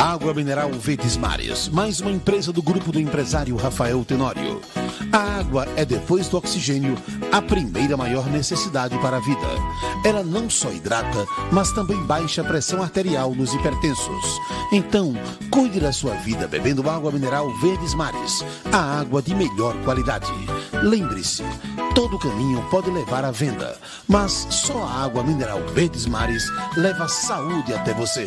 Água mineral Verdes Mares, mais uma empresa do grupo do empresário Rafael Tenório. A água é, depois do oxigênio, a primeira maior necessidade para a vida. Ela não só hidrata, mas também baixa a pressão arterial nos hipertensos. Então, cuide da sua vida bebendo água mineral Verdes Mares, a água de melhor qualidade. Lembre-se, todo caminho pode levar à venda, mas só a água mineral Verdes Mares leva saúde até você.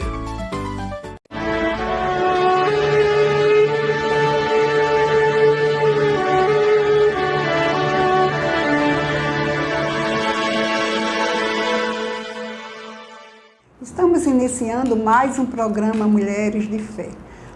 Estamos iniciando mais um programa Mulheres de Fé.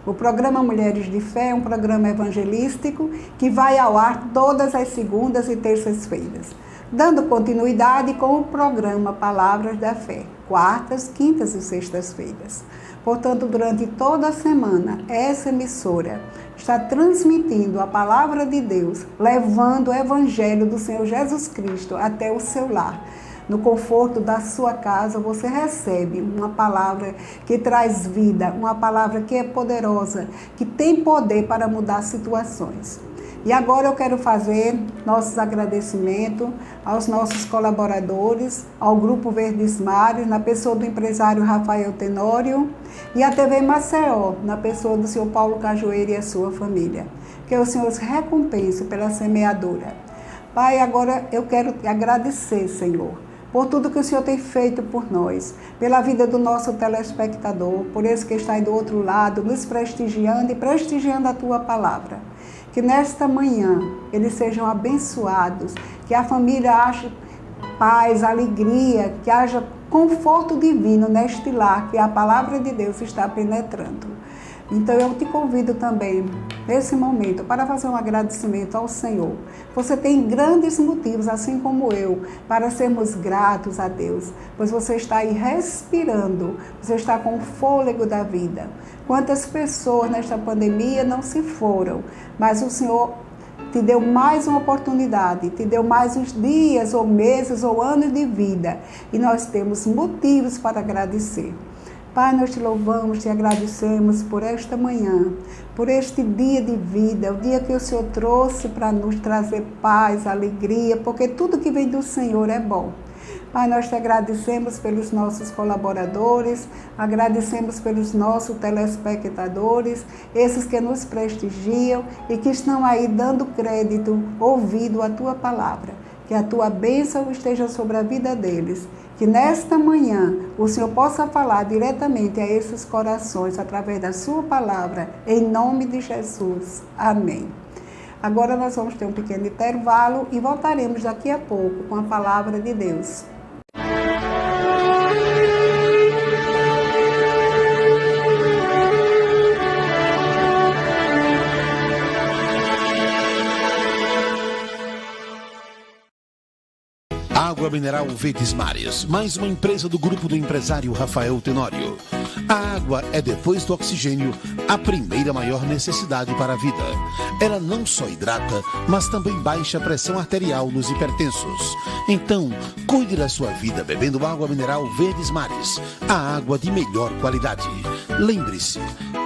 O programa Mulheres de Fé é um programa evangelístico que vai ao ar todas as segundas e terças-feiras, dando continuidade com o programa Palavras da Fé, quartas, quintas e sextas-feiras. Portanto, durante toda a semana, essa emissora está transmitindo a Palavra de Deus, levando o Evangelho do Senhor Jesus Cristo até o seu lar. No conforto da sua casa, você recebe uma palavra que traz vida, uma palavra que é poderosa, que tem poder para mudar situações. E agora eu quero fazer nossos agradecimentos aos nossos colaboradores, ao Grupo Verdes Mares, na pessoa do empresário Rafael Tenório, e à TV Maceió, na pessoa do senhor Paulo Cajueiro e a sua família. Que o Senhor os recompense pela semeadura. Pai, agora eu quero te agradecer, Senhor, por tudo que o Senhor tem feito por nós, pela vida do nosso telespectador, por esse que está aí do outro lado, nos prestigiando e prestigiando a Tua palavra. Que nesta manhã eles sejam abençoados, que a família ache paz, alegria, que haja conforto divino neste lar, que a palavra de Deus está penetrando. Então eu te convido também, nesse momento, para fazer um agradecimento ao Senhor. Você tem grandes motivos, assim como eu, para sermos gratos a Deus, pois você está aí respirando, você está com o fôlego da vida. Quantas pessoas nesta pandemia não se foram, mas o Senhor te deu mais uma oportunidade, te deu mais uns dias, ou meses, ou anos de vida, e nós temos motivos para agradecer. Pai, nós te louvamos, te agradecemos por esta manhã, por este dia de vida, o dia que o Senhor trouxe para nos trazer paz, alegria, porque tudo que vem do Senhor é bom. Pai, nós te agradecemos pelos nossos colaboradores, agradecemos pelos nossos telespectadores, esses que nos prestigiam e que estão aí dando crédito, ouvido à Tua palavra. Que a Tua bênção esteja sobre a vida deles. Que nesta manhã o Senhor possa falar diretamente a esses corações através da Sua palavra, em nome de Jesus. Amém. Agora nós vamos ter um pequeno intervalo e voltaremos daqui a pouco com a palavra de Deus. Água mineral Verdes Mares, mais uma empresa do grupo do empresário Rafael Tenório. A água é, depois do oxigênio, a primeira maior necessidade para a vida. Ela não só hidrata, mas também baixa a pressão arterial nos hipertensos. Então, cuide da sua vida bebendo água mineral Verdes Mares, a água de melhor qualidade. Lembre-se,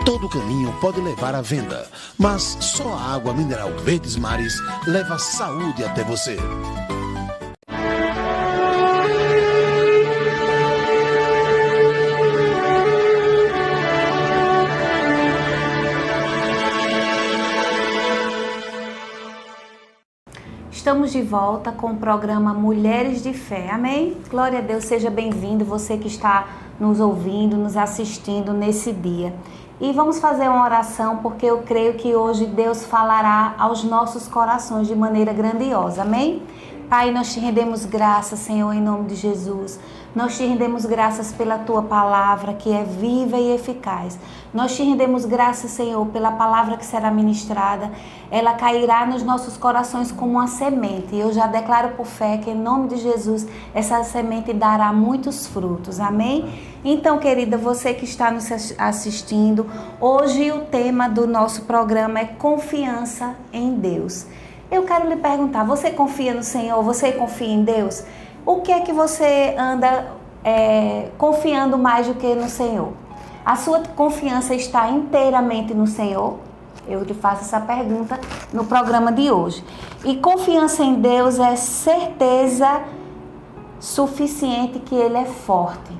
todo caminho pode levar à venda, mas só a água mineral Verdes Mares leva saúde até você. Estamos de volta com o programa Mulheres de Fé, amém? Glória a Deus, seja bem-vindo, você que está nos ouvindo, nos assistindo nesse dia. E vamos fazer uma oração, porque eu creio que hoje Deus falará aos nossos corações de maneira grandiosa, amém? Pai, nós te rendemos graças, Senhor, em nome de Jesus. Nós te rendemos graças pela Tua palavra, que é viva e eficaz. Nós te rendemos graças, Senhor, pela palavra que será ministrada. Ela cairá nos nossos corações como uma semente. E eu já declaro por fé que, em nome de Jesus, essa semente dará muitos frutos. Amém? Então, querida, você que está nos assistindo, hoje o tema do nosso programa é confiança em Deus. Eu quero lhe perguntar, você confia no Senhor? Você confia em Deus? O que é que você anda confiando mais do que no Senhor? A sua confiança está inteiramente no Senhor? Eu te faço essa pergunta no programa de hoje. E confiança em Deus é certeza suficiente que Ele é forte.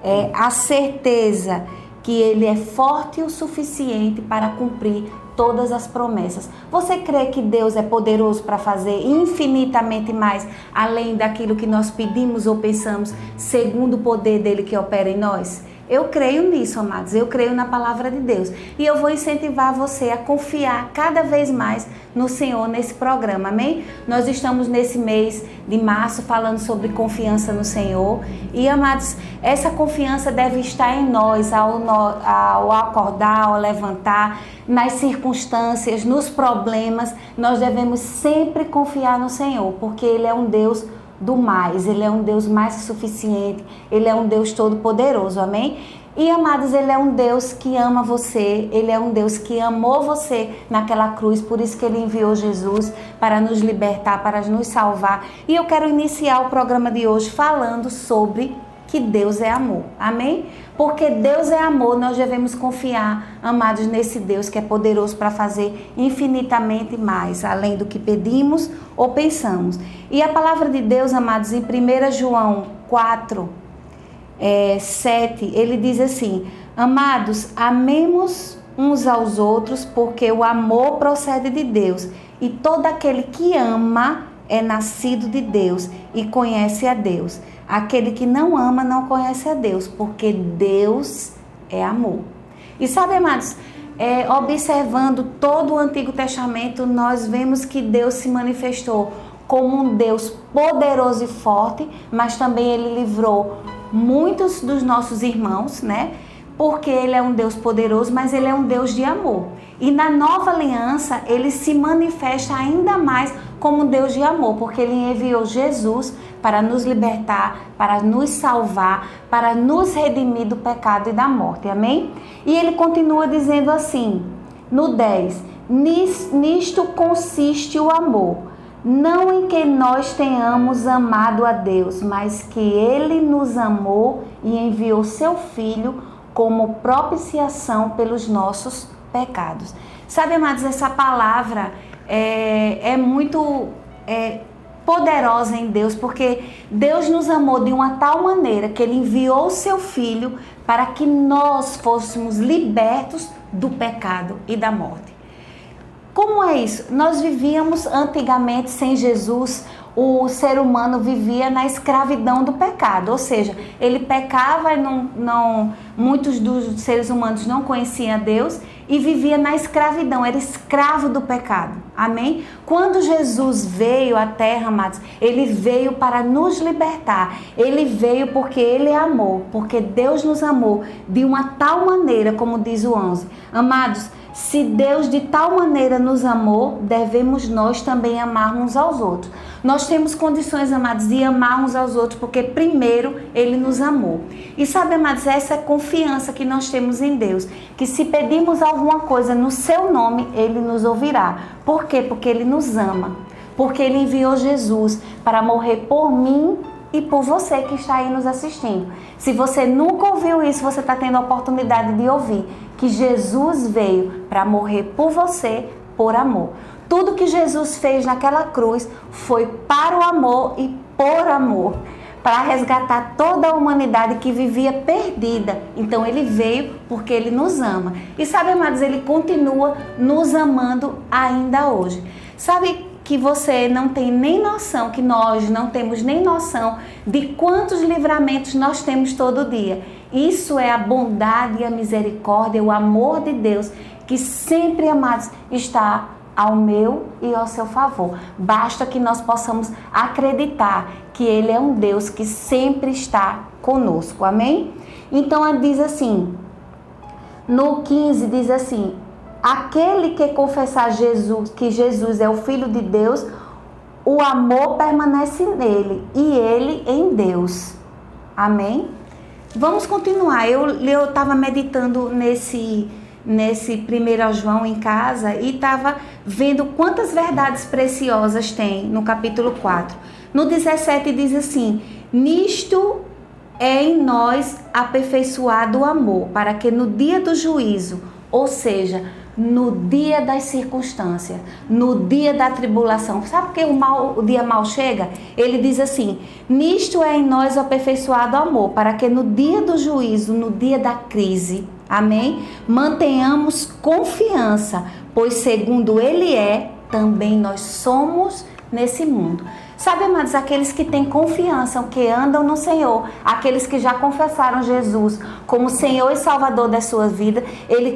É a certeza que Ele é forte o suficiente para cumprir todas as promessas. Você crê que Deus é poderoso para fazer infinitamente mais, além daquilo que nós pedimos ou pensamos, segundo o poder dele que opera em nós? Eu creio nisso, amados, eu creio na palavra de Deus. E eu vou incentivar você a confiar cada vez mais no Senhor nesse programa, amém? Nós estamos nesse mês de março falando sobre confiança no Senhor. E, amados, essa confiança deve estar em nós ao acordar, ao levantar, nas circunstâncias, nos problemas. Nós devemos sempre confiar no Senhor, porque Ele é um Deus do mais, Ele é um Deus mais que suficiente, Ele é um Deus todo-poderoso, amém? E, amados, Ele é um Deus que ama você, Ele é um Deus que amou você naquela cruz, por isso que Ele enviou Jesus para nos libertar, para nos salvar. E eu quero iniciar o programa de hoje falando sobre que Deus é amor, amém? Porque Deus é amor, nós devemos confiar, amados, nesse Deus que é poderoso para fazer infinitamente mais, além do que pedimos ou pensamos. E a palavra de Deus, amados, em 1 João 4, 7, ele diz assim: amados, amemos uns aos outros, porque o amor procede de Deus, e todo aquele que ama é nascido de Deus e conhece a Deus. Aquele que não ama não conhece a Deus, porque Deus é amor. E sabe, amados, observando todo o Antigo Testamento, nós vemos que Deus se manifestou como um Deus poderoso e forte, mas também Ele livrou muitos dos nossos irmãos, né? Porque Ele é um Deus poderoso, mas Ele é um Deus de amor. E na nova aliança, Ele se manifesta ainda mais como um Deus de amor, porque Ele enviou Jesus para nos libertar, para nos salvar, para nos redimir do pecado e da morte, amém? E Ele continua dizendo assim, no 10, nisto consiste o amor, não em que nós tenhamos amado a Deus, mas que Ele nos amou e enviou seu Filho como propiciação pelos nossos pecados. Sabe, amados, essa palavra é muito poderosa em Deus, porque Deus nos amou de uma tal maneira que Ele enviou o seu Filho para que nós fôssemos libertos do pecado e da morte. Como é isso? Nós vivíamos antigamente sem Jesus, o ser humano vivia na escravidão do pecado, ou seja, ele pecava e muitos dos seres humanos não conheciam Deus e vivia na escravidão, era escravo do pecado, amém? Quando Jesus veio à terra, amados, Ele veio para nos libertar, Ele veio porque Ele é amor, porque Deus nos amou de uma tal maneira, como diz o 11, amados, se Deus de tal maneira nos amou, devemos nós também amar uns aos outros. Nós temos condições, amados, de amar uns aos outros, porque primeiro Ele nos amou. E sabe, amados, essa é a confiança que nós temos em Deus, que se pedimos alguma coisa no seu nome, Ele nos ouvirá. Por quê? Porque Ele nos ama, porque Ele enviou Jesus para morrer por mim e por você que está aí nos assistindo. Se você nunca ouviu isso, você está tendo a oportunidade de ouvir que Jesus veio para morrer por você, por amor. Tudo que Jesus fez naquela cruz foi para o amor e por amor, para resgatar toda a humanidade que vivia perdida. Então Ele veio porque Ele nos ama. E sabe, amados, Ele continua nos amando ainda hoje. Sabe que você não tem nem noção, que nós não temos nem noção de quantos livramentos nós temos todo dia. Isso é a bondade e a misericórdia, o amor de Deus, que sempre, amados, está ao meu e ao seu favor. Basta que nós possamos acreditar que Ele é um Deus que sempre está conosco, amém? Então, diz assim, no 15 diz assim, aquele que confessar que Jesus é o Filho de Deus, o amor permanece nele e ele em Deus. Amém? Vamos continuar. Eu estava meditando nesse 1 João em casa e estava vendo quantas verdades preciosas tem no capítulo 4. No 17 diz assim, nisto é em nós aperfeiçoado o amor, para que no dia do juízo, ou seja, no dia das circunstâncias, no dia da tribulação, sabe porque o dia mal chega? Ele diz assim: nisto é em nós aperfeiçoado o amor, para que no dia do juízo, no dia da crise, amém? Mantenhamos confiança, pois segundo Ele é, também nós somos nesse mundo. Sabe, amados, aqueles que têm confiança, que andam no Senhor, aqueles que já confessaram Jesus como Senhor e Salvador da sua vida,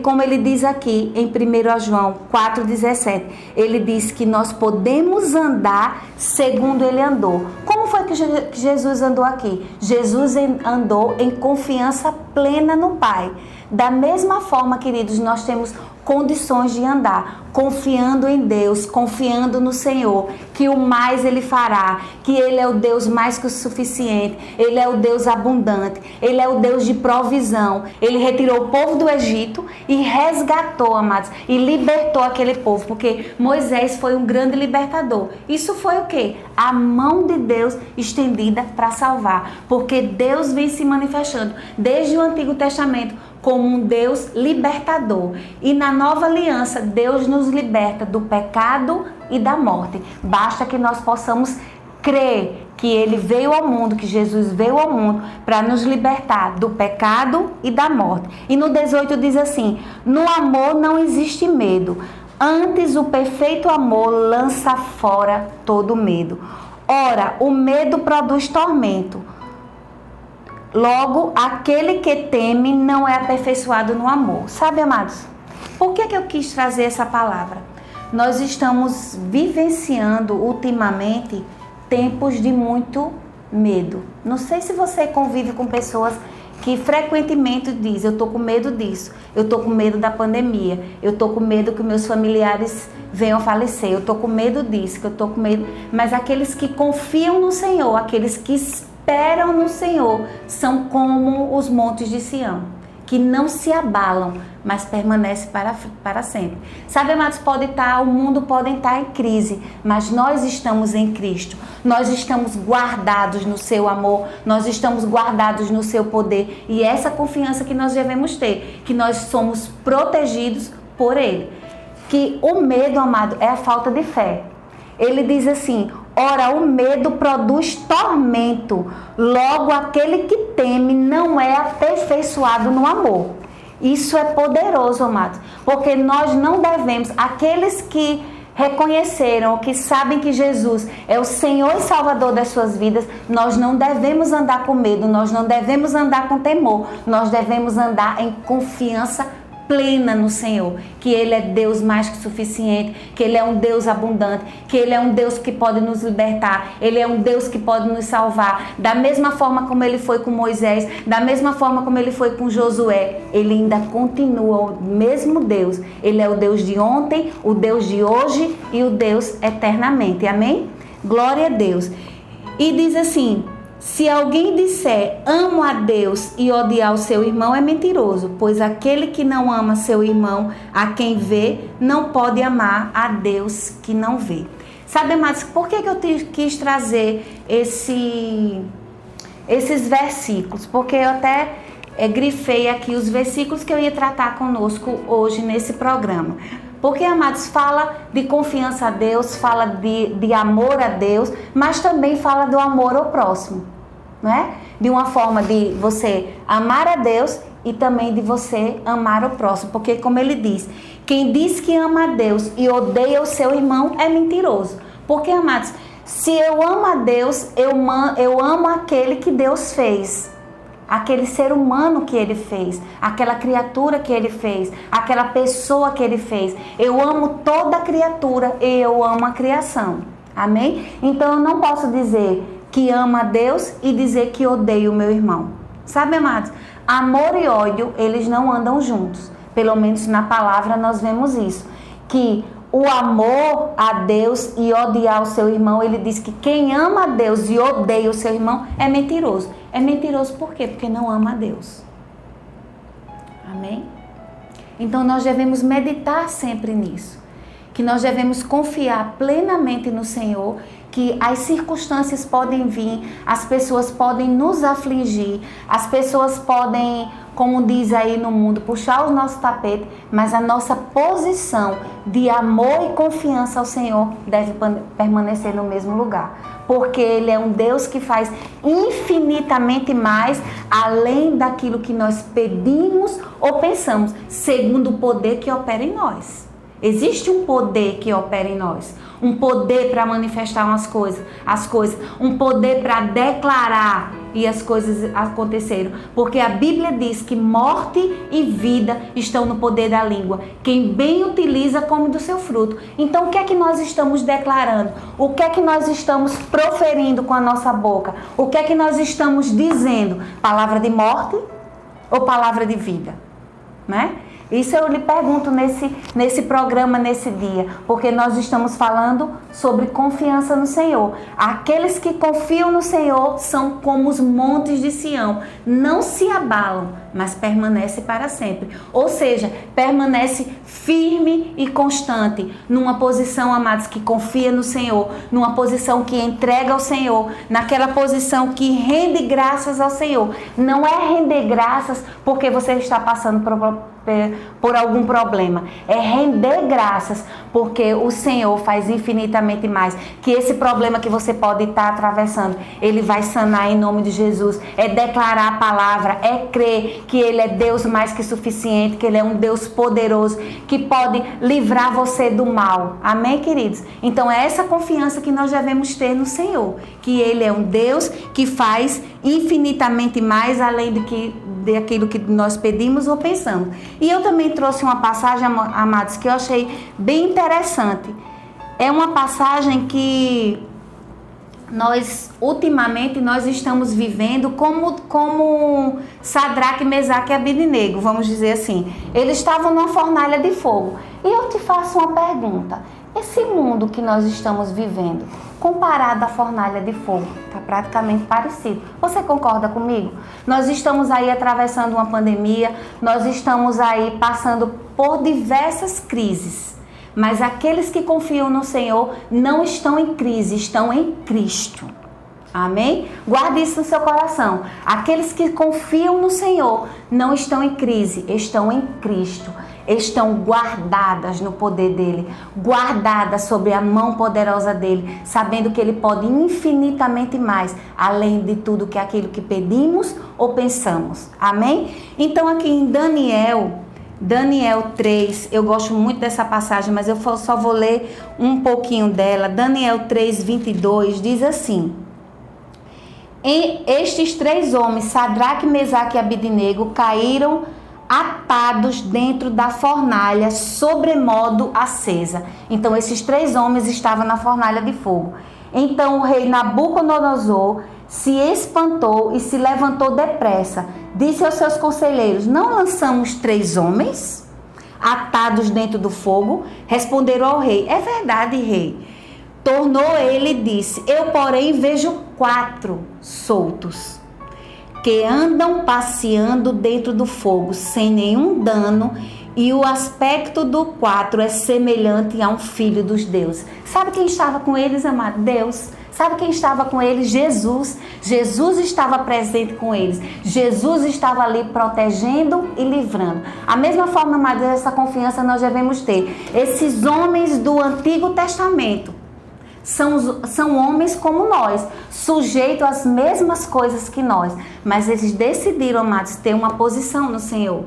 como ele diz aqui em 1 João 4,17, ele diz que nós podemos andar segundo ele andou. Como foi que Jesus andou aqui? Jesus andou em confiança plena no Pai. Da mesma forma, queridos, nós temos condições de andar, confiando em Deus, confiando no Senhor, que o mais Ele fará, que Ele é o Deus mais que o suficiente, Ele é o Deus abundante, Ele é o Deus de provisão. Ele retirou o povo do Egito e resgatou, amados, e libertou aquele povo, porque Moisés foi um grande libertador. Isso foi o quê? A mão de Deus estendida para salvar, porque Deus vem se manifestando desde o Antigo Testamento como um Deus libertador. E na nova aliança, Deus nos liberta do pecado e da morte. Basta que nós possamos crer que Ele veio ao mundo, que Jesus veio ao mundo para nos libertar do pecado e da morte. E no 18 diz assim: no amor não existe medo, antes o perfeito amor lança fora todo medo. Ora, o medo produz tormento. Logo, aquele que teme não é aperfeiçoado no amor. Sabe, amados, por que eu quis trazer essa palavra? Nós estamos vivenciando ultimamente tempos de muito medo. Não sei se você convive com pessoas que frequentemente dizem: eu tô com medo disso, eu tô com medo da pandemia, eu tô com medo que meus familiares venham a falecer, eu tô com medo disso, que eu tô com medo. Mas aqueles que confiam no Senhor, aqueles que esperam no Senhor, são como os montes de Sião, que não se abalam, mas permanecem para sempre. Sabe, amados, o mundo pode estar em crise, mas nós estamos em Cristo. Nós estamos guardados no seu amor, nós estamos guardados no seu poder. E essa confiança que nós devemos ter, que nós somos protegidos por Ele. Que o medo, amado, é a falta de fé. Ele diz assim: ora, o medo produz tormento, logo aquele que teme não é aperfeiçoado no amor. Isso é poderoso, amados, porque nós não devemos, aqueles que reconheceram, que sabem que Jesus é o Senhor e Salvador das suas vidas, nós não devemos andar com medo, nós não devemos andar com temor, nós devemos andar em confiança plena no Senhor, que Ele é Deus mais que suficiente, que Ele é um Deus abundante, que Ele é um Deus que pode nos libertar, Ele é um Deus que pode nos salvar, da mesma forma como Ele foi com Moisés, da mesma forma como Ele foi com Josué. Ele ainda continua o mesmo Deus. Ele é o Deus de ontem, o Deus de hoje e o Deus eternamente, amém? Glória a Deus. E diz assim: se alguém disser amo a Deus e odiar o seu irmão, é mentiroso, pois aquele que não ama seu irmão, a quem vê, não pode amar a Deus que não vê. Sabe, amados, por que eu quis trazer esses versículos? Porque eu até grifei aqui os versículos que eu ia tratar conosco hoje nesse programa. Porque, amados, fala de confiança a Deus, fala de amor a Deus, mas também fala do amor ao próximo, não é? De uma forma de você amar a Deus e também de você amar o próximo. Porque, como ele diz, quem diz que ama a Deus e odeia o seu irmão é mentiroso. Porque, amados, se eu amo a Deus, eu amo aquele que Deus fez. Aquele ser humano que Ele fez, aquela criatura que Ele fez, aquela pessoa que Ele fez. Eu amo toda criatura e eu amo a criação. Amém? Então eu não posso dizer que amo a Deus e dizer que odeio o meu irmão. Sabe, amados? Amor e ódio, eles não andam juntos. Pelo menos na palavra nós vemos isso. Que o amor a Deus e odiar o seu irmão, ele diz que quem ama a Deus e odeia o seu irmão é mentiroso. É mentiroso por quê? Porque não ama a Deus. Amém? Então nós devemos meditar sempre nisso. Que nós devemos confiar plenamente no Senhor, que as circunstâncias podem vir, as pessoas podem nos afligir, as pessoas podem, como diz aí no mundo, puxar o nosso tapete, mas a nossa posição de amor e confiança ao Senhor deve permanecer no mesmo lugar. Porque Ele é um Deus que faz infinitamente mais além daquilo que nós pedimos ou pensamos, segundo o poder que opera em nós. Existe um poder que opera em nós, um poder para manifestar as coisas, um poder para declarar e as coisas aconteceram. Porque a Bíblia diz que morte e vida estão no poder da língua. Quem bem utiliza come do seu fruto. Então o que é que nós estamos declarando? O que é que nós estamos proferindo com a nossa boca? O que é que nós estamos dizendo? Palavra de morte ou palavra de vida? Né? Isso eu lhe pergunto nesse programa, nesse dia, porque nós estamos falando sobre confiança no Senhor. Aqueles que confiam no Senhor são como os montes de Sião, não se abalam, mas permanece para sempre. Ou seja, permanece firme e constante, numa posição, amados, que confia no Senhor, numa posição que entrega ao Senhor, naquela posição que rende graças ao Senhor. Não é render graças porque você está passando por algum problema, é render graças porque o Senhor faz infinitamente mais, que esse problema que você pode estar atravessando, Ele vai sanar em nome de Jesus. É declarar a palavra, é crer que Ele é Deus mais que suficiente, que Ele é um Deus poderoso, que pode livrar você do mal. Amém, queridos? Então é essa confiança que nós devemos ter no Senhor, que Ele é um Deus que faz infinitamente mais além daquilo que nós pedimos ou pensamos. E eu também trouxe uma passagem, amados, que eu achei bem interessante. É uma passagem que ultimamente nós estamos vivendo como Sadraque, Mesaque e Abednego, vamos dizer assim. Eles estavam numa fornalha de fogo. E eu te faço uma pergunta. Esse mundo que nós estamos vivendo, comparado à fornalha de fogo, está praticamente parecido. Você concorda comigo? Nós estamos aí atravessando uma pandemia, nós estamos aí passando por diversas crises. Mas aqueles que confiam no Senhor não estão em crise, estão em Cristo. Amém? Guarde isso no seu coração. Aqueles que confiam no Senhor não estão em crise, estão em Cristo. Estão guardadas no poder dEle, guardadas sobre a mão poderosa dEle, sabendo que Ele pode infinitamente mais, além de tudo que aquilo que pedimos ou pensamos. Amém? Então aqui em Daniel 3, eu gosto muito dessa passagem, mas eu só vou ler um pouquinho dela. Daniel 3, 22 diz assim: estes 3 homens, Sadraque, Mesaque e Abednego, caíram atados dentro da fornalha, sobremodo acesa. Então esses 3 homens estavam na fornalha de fogo. Então o rei Nabucodonosor se espantou e se levantou depressa. Disse aos seus conselheiros: não lançamos 3 homens atados dentro do fogo? Responderam ao rei: é verdade, rei. Tornou ele e disse: eu, porém, vejo 4 soltos, que andam passeando dentro do fogo, sem nenhum dano, e o aspecto do 4 é semelhante a um filho dos deuses. Sabe quem estava com eles, amado? Deus. Sabe quem estava com eles? Jesus. Jesus estava presente com eles. Jesus estava ali protegendo e livrando. A mesma forma, amado, essa confiança nós devemos ter. Esses homens do Antigo Testamento são homens como nós, sujeitos às mesmas coisas que nós, mas eles decidiram, amados, ter uma posição no Senhor,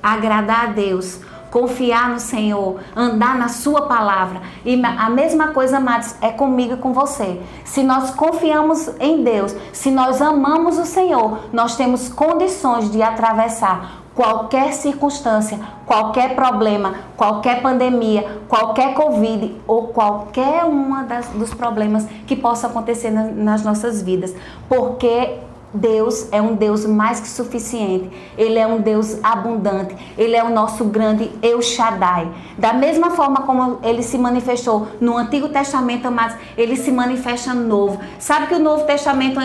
agradar a Deus, confiar no Senhor, andar na sua palavra. E a mesma coisa, amados, é comigo e com você. Se nós confiamos em Deus, se nós amamos o Senhor, nós temos condições de atravessar qualquer circunstância, qualquer problema, qualquer pandemia, qualquer Covid ou qualquer uma dos problemas que possa acontecer nas nossas vidas. Porque Deus é um Deus mais que suficiente. Ele é um Deus abundante. Ele é o nosso grande El Shaddai. Da mesma forma como ele se manifestou no Antigo Testamento, amados, ele se manifesta no Novo. Sabe que o Novo Testamento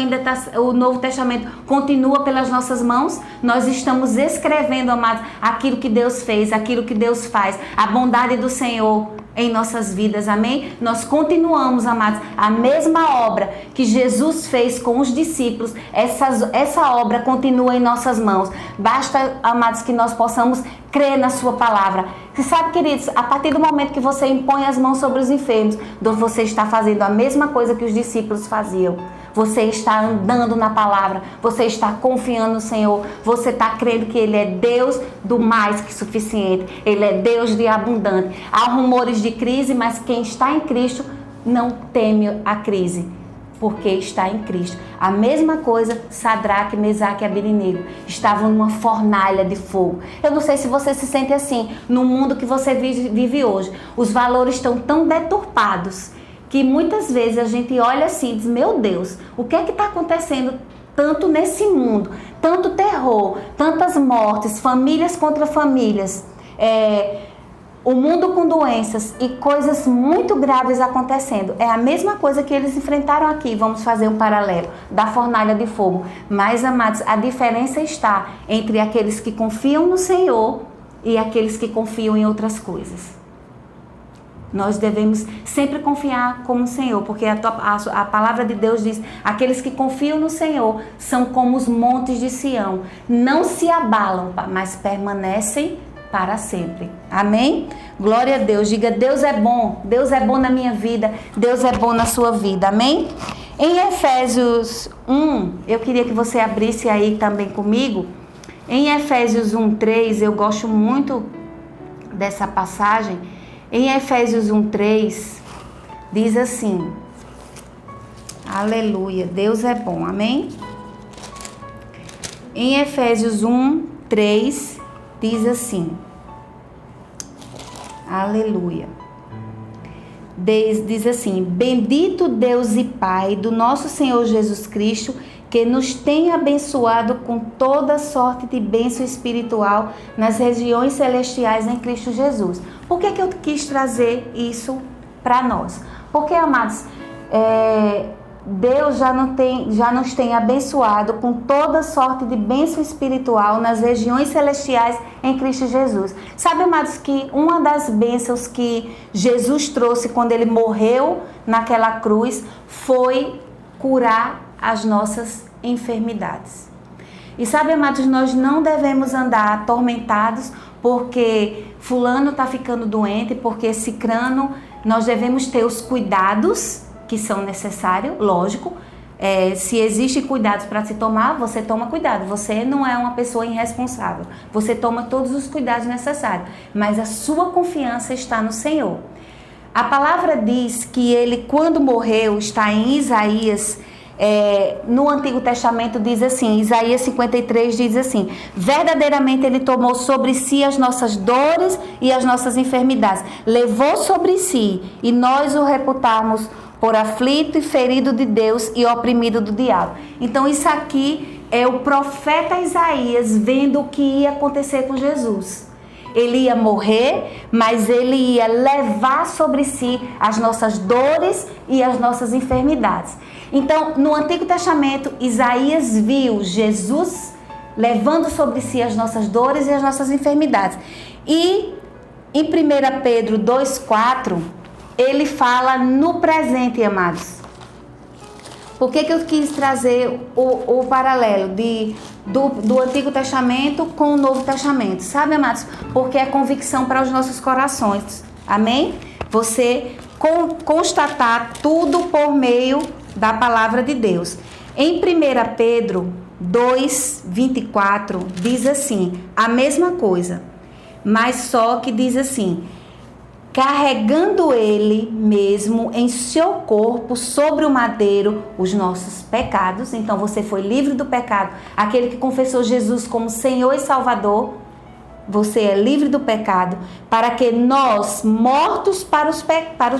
o Novo Testamento continua pelas nossas mãos? Nós estamos escrevendo, amados, aquilo que Deus fez, aquilo que Deus faz, a bondade do Senhor em nossas vidas, amém? Nós continuamos, amados, a mesma obra que Jesus fez com os discípulos, essa obra continua em nossas mãos. Basta, amados, que nós possamos crer na sua palavra. Você sabe, queridos, a partir do momento que você impõe as mãos sobre os enfermos, você está fazendo a mesma coisa que os discípulos faziam. Você está andando na palavra, você está confiando no Senhor, você está crendo que Ele é Deus do mais que suficiente, Ele é Deus de abundante. Há rumores de crise, mas quem está em Cristo não teme a crise, porque está em Cristo. A mesma coisa, Sadraque, Mesaque e Abednego estavam numa fornalha de fogo. Eu não sei se você se sente assim, no mundo que você vive hoje. Os valores estão tão deturpados, que muitas vezes a gente olha assim e diz, meu Deus, o que é que está acontecendo tanto nesse mundo? Tanto terror, tantas mortes, famílias contra famílias, o mundo com doenças e coisas muito graves acontecendo. É a mesma coisa que eles enfrentaram aqui, vamos fazer um paralelo, da fornalha de fogo. Mas, amados, a diferença está entre aqueles que confiam no Senhor e aqueles que confiam em outras coisas. Nós devemos sempre confiar como o Senhor, porque a palavra de Deus diz, aqueles que confiam no Senhor são como os montes de Sião, não se abalam, mas permanecem para sempre. Amém? Glória a Deus. Diga, Deus é bom na minha vida, Deus é bom na sua vida. Amém? Em Efésios 1, eu queria que você abrisse aí também comigo. Em Efésios 1:3, eu gosto muito dessa passagem. Em Efésios 1:3, diz assim, aleluia, Deus é bom, amém? Em Efésios 1:3, diz assim, aleluia, diz assim, bendito Deus e Pai do nosso Senhor Jesus Cristo, que nos tem abençoado com toda sorte de bênção espiritual nas regiões celestiais em Cristo Jesus. Por que eu quis trazer isso para nós? Porque, amados, Deus já nos tem abençoado com toda sorte de bênção espiritual nas regiões celestiais em Cristo Jesus. Sabe, amados, que uma das bênçãos que Jesus trouxe quando Ele morreu naquela cruz foi curar as nossas enfermidades. E sabe, amados, nós não devemos andar atormentados porque fulano está ficando doente, porque cicrano. Nós devemos ter os cuidados que são necessários, lógico. Se existem cuidados para se tomar, você toma cuidado. Você não é uma pessoa irresponsável. Você toma todos os cuidados necessários. Mas a sua confiança está no Senhor. A palavra diz que Ele, quando morreu, está em Isaías, no Antigo Testamento diz assim, Isaías 53 diz assim, verdadeiramente Ele tomou sobre si as nossas dores e as nossas enfermidades, levou sobre si e nós o reputamos por aflito e ferido de Deus e oprimido do diabo. Então isso aqui é o profeta Isaías vendo o que ia acontecer com Jesus. Ele ia morrer, mas Ele ia levar sobre si as nossas dores e as nossas enfermidades. Então, no Antigo Testamento, Isaías viu Jesus levando sobre si as nossas dores e as nossas enfermidades. E em 1 Pedro 2,4, ele fala no presente, amados. Por que eu quis trazer o paralelo do Antigo Testamento com o Novo Testamento? Sabe, amados? Porque é convicção para os nossos corações. Amém? Você constatar tudo por meio da palavra de Deus. Em 1 Pedro 2:24 diz assim, a mesma coisa, mas só que diz assim, carregando Ele mesmo em seu corpo sobre o madeiro os nossos pecados. Então você foi livre do pecado. Aquele que confessou Jesus como Senhor e Salvador, você é livre do pecado, para que nós, mortos para os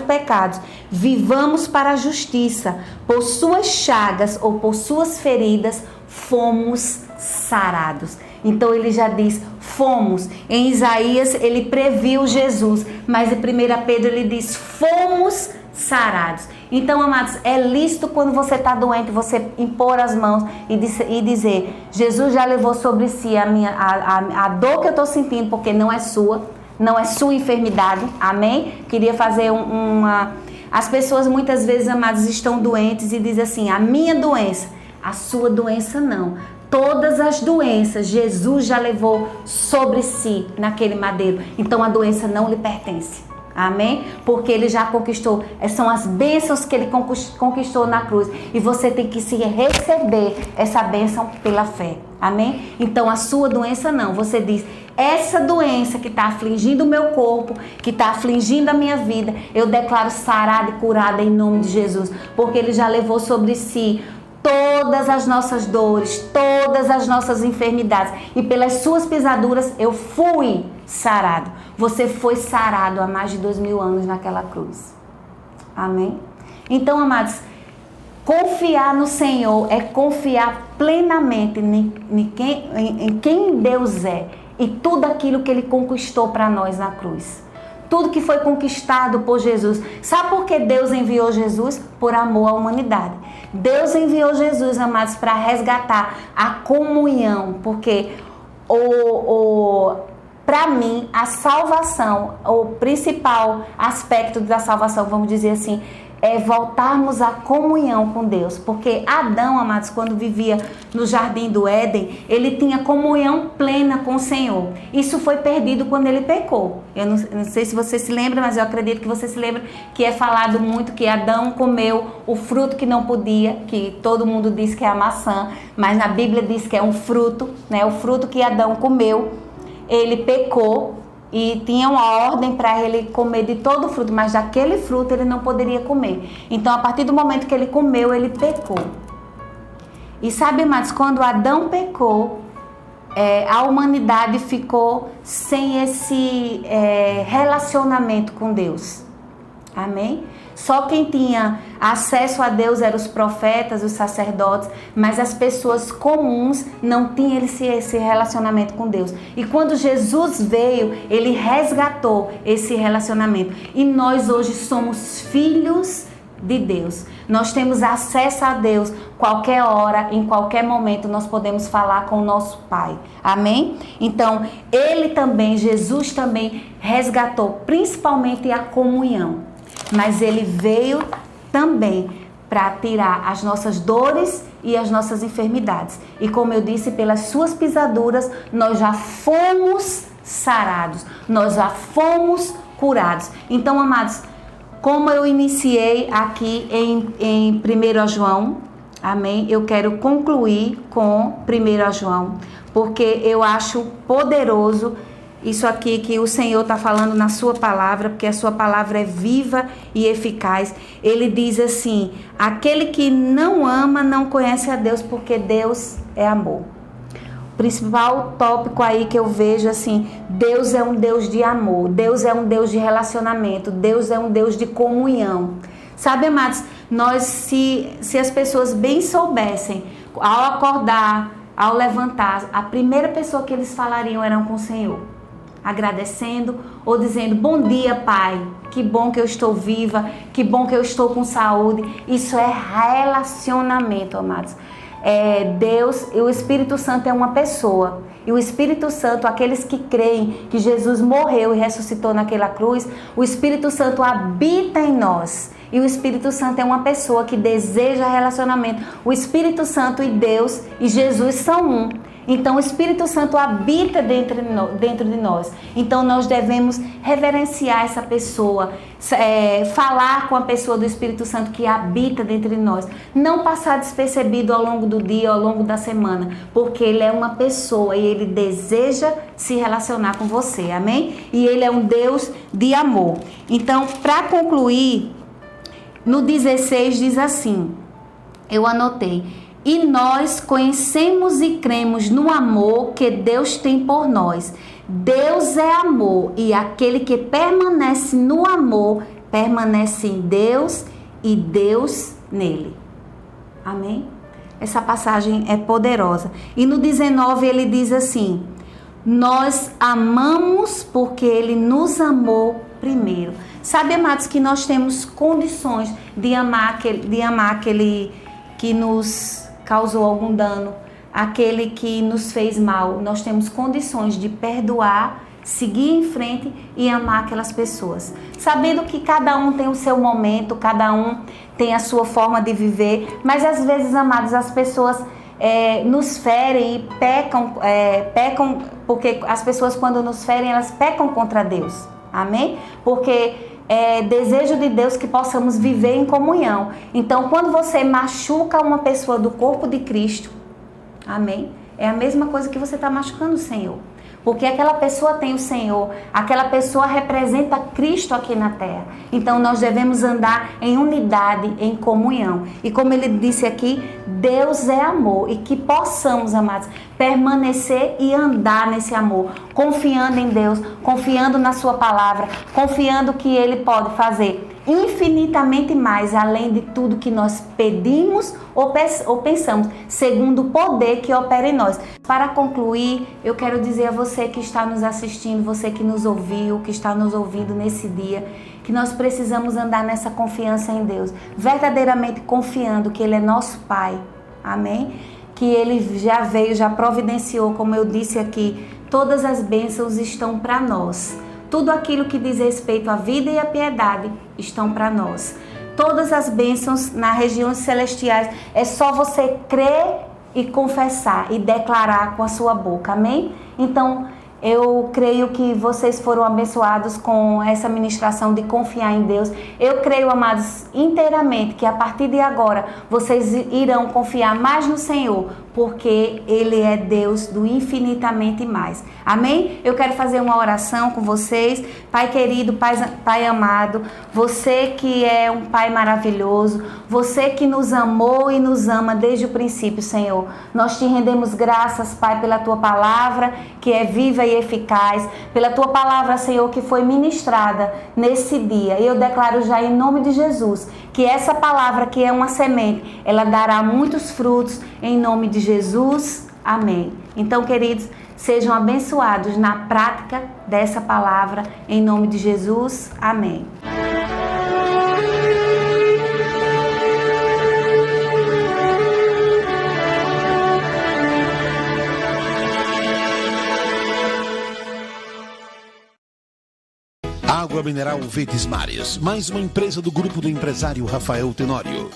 pecados, vivamos para a justiça. Por suas chagas ou por suas feridas fomos sarados. Então ele já diz, fomos. Em Isaías ele previu Jesus, mas em 1 Pedro ele diz, fomos sarados. Então, amados, é lícito quando você está doente, você impor as mãos e dizer, Jesus já levou sobre si a dor que eu estou sentindo, porque não é sua enfermidade, amém? Queria fazer As pessoas muitas vezes, amados, estão doentes e dizem assim, a minha doença, a sua doença não. Todas as doenças Jesus já levou sobre si naquele madeiro, então a doença não lhe pertence. Amém? Porque ele já conquistou, são as bênçãos que ele conquistou na cruz, e você tem que se receber essa bênção pela fé. Amém? Então a sua doença não, você diz, essa doença que está afligindo o meu corpo, que está afligindo a minha vida, eu declaro sarada e curada em nome de Jesus, porque ele já levou sobre si todas as nossas dores, todas as nossas enfermidades, e pelas suas pisaduras eu fui sarado. Você foi sarado há mais de 2000 anos naquela cruz. Amém? Então, amados, confiar no Senhor é confiar plenamente em quem Deus é e tudo aquilo que Ele conquistou para nós na cruz. Tudo que foi conquistado por Jesus. Sabe por que Deus enviou Jesus? Por amor à humanidade. Deus enviou Jesus, amados, para resgatar a comunhão, porque para mim, a salvação, o principal aspecto da salvação, vamos dizer assim, é voltarmos à comunhão com Deus. Porque Adão, amados, quando vivia no jardim do Éden, ele tinha comunhão plena com o Senhor. Isso foi perdido quando ele pecou. Eu não sei se você se lembra, mas eu acredito que você se lembra que é falado muito que Adão comeu o fruto que não podia, que todo mundo diz que é a maçã, mas na Bíblia diz que é um fruto, né? O fruto que Adão comeu, ele pecou. E tinha uma ordem para ele comer de todo o fruto, mas daquele fruto ele não poderia comer. Então, a partir do momento que ele comeu, ele pecou. E sabe, amados, quando Adão pecou, a humanidade ficou sem esse relacionamento com Deus. Amém? Só quem tinha acesso a Deus eram os profetas, os sacerdotes, mas as pessoas comuns não tinham esse relacionamento com Deus. E quando Jesus veio, ele resgatou esse relacionamento. E nós hoje somos filhos de Deus. Nós temos acesso a Deus qualquer hora, em qualquer momento nós podemos falar com o nosso Pai. Amém? Então, Jesus também resgatou principalmente a comunhão. Mas ele veio também para tirar as nossas dores e as nossas enfermidades. E como eu disse, pelas suas pisaduras, nós já fomos sarados, nós já fomos curados. Então, amados, como eu iniciei aqui em 1 João, amém? Eu quero concluir com 1 João, porque eu acho poderoso isso aqui que o Senhor está falando na sua palavra, porque a sua palavra é viva e eficaz. Ele diz assim, aquele que não ama não conhece a Deus, porque Deus é amor. O principal tópico aí que eu vejo assim, Deus é um Deus de amor, Deus é um Deus de relacionamento, Deus é um Deus de comunhão. Sabe, amados, se as pessoas bem soubessem, ao acordar, ao levantar, a primeira pessoa que eles falariam era com o Senhor. Agradecendo ou dizendo, bom dia, Pai, que bom que eu estou viva, que bom que eu estou com saúde. Isso é relacionamento, amados. Deus e o Espírito Santo é uma pessoa. E o Espírito Santo, aqueles que creem que Jesus morreu e ressuscitou naquela cruz, o Espírito Santo habita em nós. E o Espírito Santo é uma pessoa que deseja relacionamento. O Espírito Santo e Deus e Jesus são um. Então o Espírito Santo habita dentro de nós. Então nós devemos reverenciar essa pessoa, falar com a pessoa do Espírito Santo que habita dentro de nós. Não passar despercebido ao longo do dia, ao longo da semana, porque ele é uma pessoa e ele deseja se relacionar com você, amém? E ele é um Deus de amor. Então, para concluir, no 16 diz assim, eu anotei, e nós conhecemos e cremos no amor que Deus tem por nós. Deus é amor, e aquele que permanece no amor, permanece em Deus e Deus nele. Amém? Essa passagem é poderosa. E no 19 ele diz assim: nós amamos porque ele nos amou primeiro. Sabe, amados, que nós temos condições de amar aquele que nos causou algum dano, aquele que nos fez mal. Nós temos condições de perdoar, seguir em frente e amar aquelas pessoas. Sabendo que cada um tem o seu momento, cada um tem a sua forma de viver, mas às vezes, amados, as pessoas nos ferem e pecam, porque as pessoas, quando nos ferem, elas pecam contra Deus. Amém? Porque é desejo de Deus que possamos viver em comunhão. Então, quando você machuca uma pessoa do corpo de Cristo, amém? É a mesma coisa que você está machucando o Senhor. Porque aquela pessoa tem o Senhor, aquela pessoa representa Cristo aqui na terra. Então nós devemos andar em unidade, em comunhão. E como ele disse aqui, Deus é amor. E que possamos, amados, permanecer e andar nesse amor, confiando em Deus, confiando na sua palavra, confiando que Ele pode fazer infinitamente mais, além de tudo que nós pedimos ou pensamos, segundo o poder que opera em nós. Para concluir, eu quero dizer a você que está nos assistindo, você que nos ouviu, que está nos ouvindo nesse dia, que nós precisamos andar nessa confiança em Deus, verdadeiramente confiando que Ele é nosso Pai, amém? Que Ele já veio, já providenciou, como eu disse aqui, todas as bênçãos estão para nós. Tudo aquilo que diz respeito à vida e à piedade estão para nós. Todas as bênçãos nas regiões celestiais, é só você crer e confessar e declarar com a sua boca, amém? Então, eu creio que vocês foram abençoados com essa ministração de confiar em Deus. Eu creio, amados, inteiramente que a partir de agora vocês irão confiar mais no Senhor, porque Ele é Deus do infinitamente mais. Amém? Eu quero fazer uma oração com vocês. Pai querido, Pai amado, você que é um Pai maravilhoso, você que nos amou e nos ama desde o princípio, Senhor. Nós te rendemos graças, Pai, pela Tua palavra, que é viva e eficaz, pela Tua palavra, Senhor, que foi ministrada nesse dia. Eu declaro já em nome de Jesus, que essa palavra, que é uma semente, ela dará muitos frutos em nome de Jesus. Amém. Então, queridos, sejam abençoados na prática dessa palavra, em nome de Jesus. Amém. Água mineral Verdes Mares, mais uma empresa do grupo do empresário Rafael Tenório.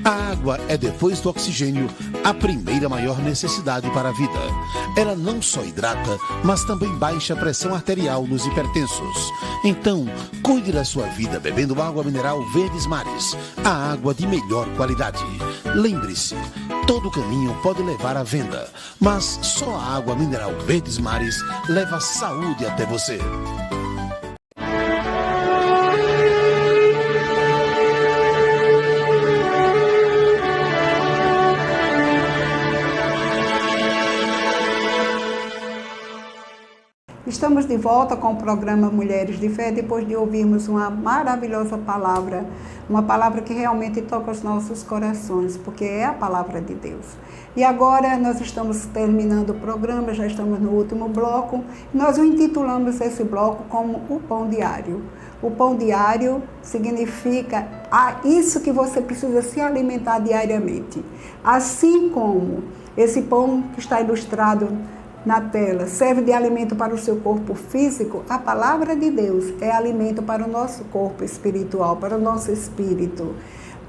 A água é, depois do oxigênio, a primeira maior necessidade para a vida. Ela não só hidrata, mas também baixa a pressão arterial nos hipertensos. Então, cuide da sua vida bebendo água mineral Verdes Mares, a água de melhor qualidade. Lembre-se, todo caminho pode levar à venda, mas só a água mineral Verdes Mares leva saúde até você. Estamos de volta com o programa Mulheres de Fé, depois de ouvirmos uma maravilhosa palavra, uma palavra que realmente toca os nossos corações, porque é a palavra de Deus. E agora nós estamos terminando o programa, já estamos no último bloco, nós o intitulamos esse bloco como o Pão Diário. O pão diário significa isso que você precisa se alimentar diariamente. Assim como esse pão que está ilustrado na tela serve de alimento para o seu corpo físico, a palavra de Deus é alimento para o nosso corpo espiritual, para o nosso espírito.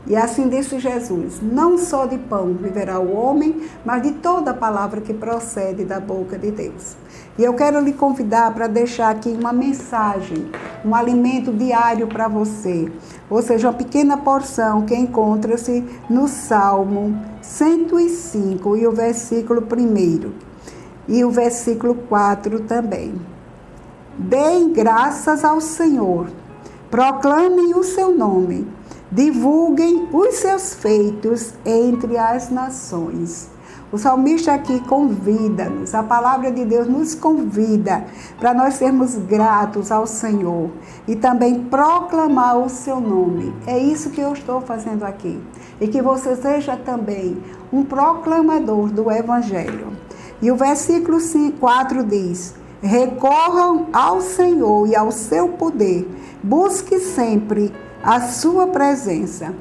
E assim disse Jesus: não só de pão viverá o homem, mas de toda a palavra que procede da boca de Deus. E eu quero lhe convidar para deixar aqui uma mensagem, um alimento diário para você, ou seja, uma pequena porção que encontra-se no Salmo 105 e o versículo 1. E o versículo 4 também. Deem graças ao Senhor, proclamem o seu nome, divulguem os seus feitos entre as nações. O salmista aqui convida-nos, a palavra de Deus nos convida para nós sermos gratos ao Senhor e também proclamar o seu nome. É isso que eu estou fazendo aqui. E que você seja também um proclamador do Evangelho. E o versículo 4 diz: recorram ao Senhor e ao seu poder, busque sempre a sua presença.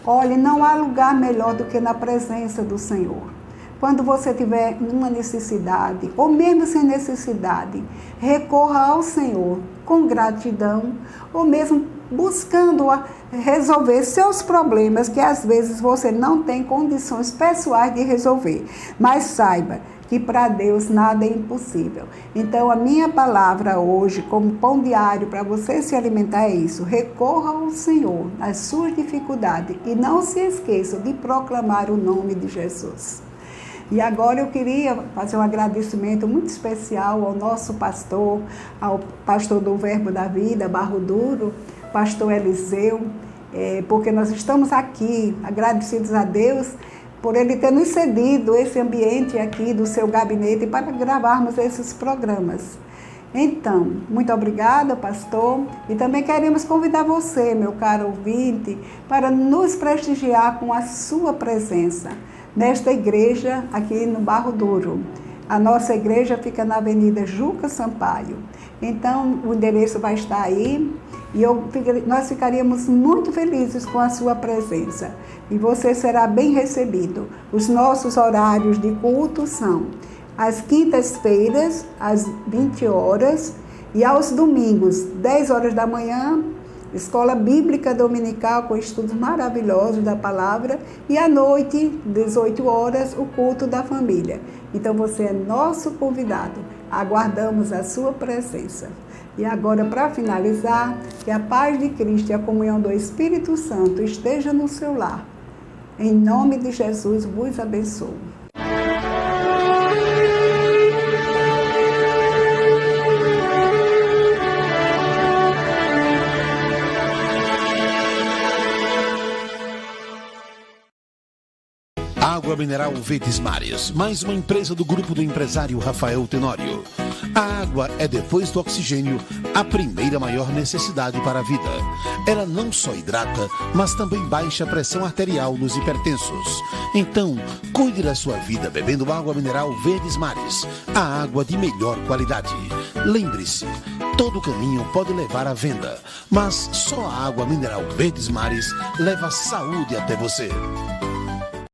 Olhe, não há lugar melhor do que na presença do Senhor. Quando você tiver uma necessidade, ou mesmo sem necessidade, recorra ao Senhor com gratidão, ou mesmo buscando resolver seus problemas que às vezes você não tem condições pessoais de resolver. Mas saiba que para Deus nada é impossível. Então a minha palavra hoje, como pão diário para você se alimentar, é isso: recorra ao Senhor nas suas dificuldades e não se esqueça de proclamar o nome de Jesus. E agora eu queria fazer um agradecimento muito especial ao nosso pastor, ao pastor do Verbo da Vida, Barro Duro, pastor Eliseu, porque nós estamos aqui agradecidos a Deus por ele ter nos cedido esse ambiente aqui do seu gabinete para gravarmos esses programas. Então, muito obrigada, pastor, e também queremos convidar você, meu caro ouvinte, para nos prestigiar com a sua presença nesta igreja aqui no Barro Duro. A nossa igreja fica na Avenida Juca Sampaio. Então, o endereço vai estar aí e nós ficaríamos muito felizes com a sua presença. E você será bem recebido. Os nossos horários de culto são às quintas-feiras, às 20 horas, e aos domingos, 10 horas da manhã, Escola Bíblica Dominical com estudos maravilhosos da palavra, e à noite, 18 horas, o culto da família. Então você é nosso convidado, aguardamos a sua presença. E agora, para finalizar, que a paz de Cristo e a comunhão do Espírito Santo esteja no seu lar. Em nome de Jesus, vos abençoo. Água mineral Verdes Mares, mais uma empresa do grupo do empresário Rafael Tenório. A água é, depois do oxigênio, a primeira maior necessidade para a vida. Ela não só hidrata, mas também baixa a pressão arterial nos hipertensos. Então, cuide da sua vida bebendo água mineral Verdes Mares, a água de melhor qualidade. Lembre-se, todo caminho pode levar à venda, mas só a água mineral Verdes Mares leva saúde até você.